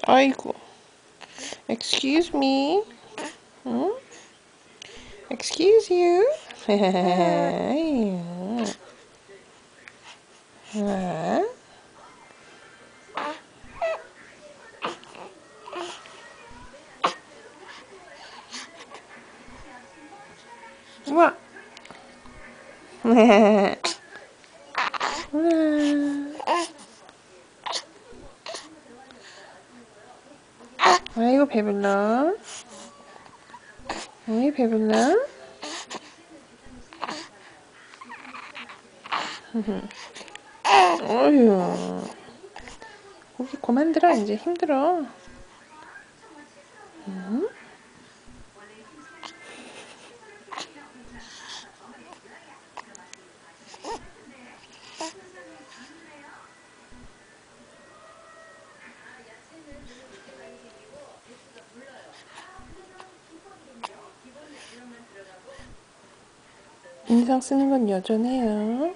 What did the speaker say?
아이고. Excuse me. 응? Excuse you. 아? 우와. 아이고 배불러. 아이 배불러. 어휴. 고기 그만 들어 이제 힘들어. 응? 인상 쓰는 건 여전해요.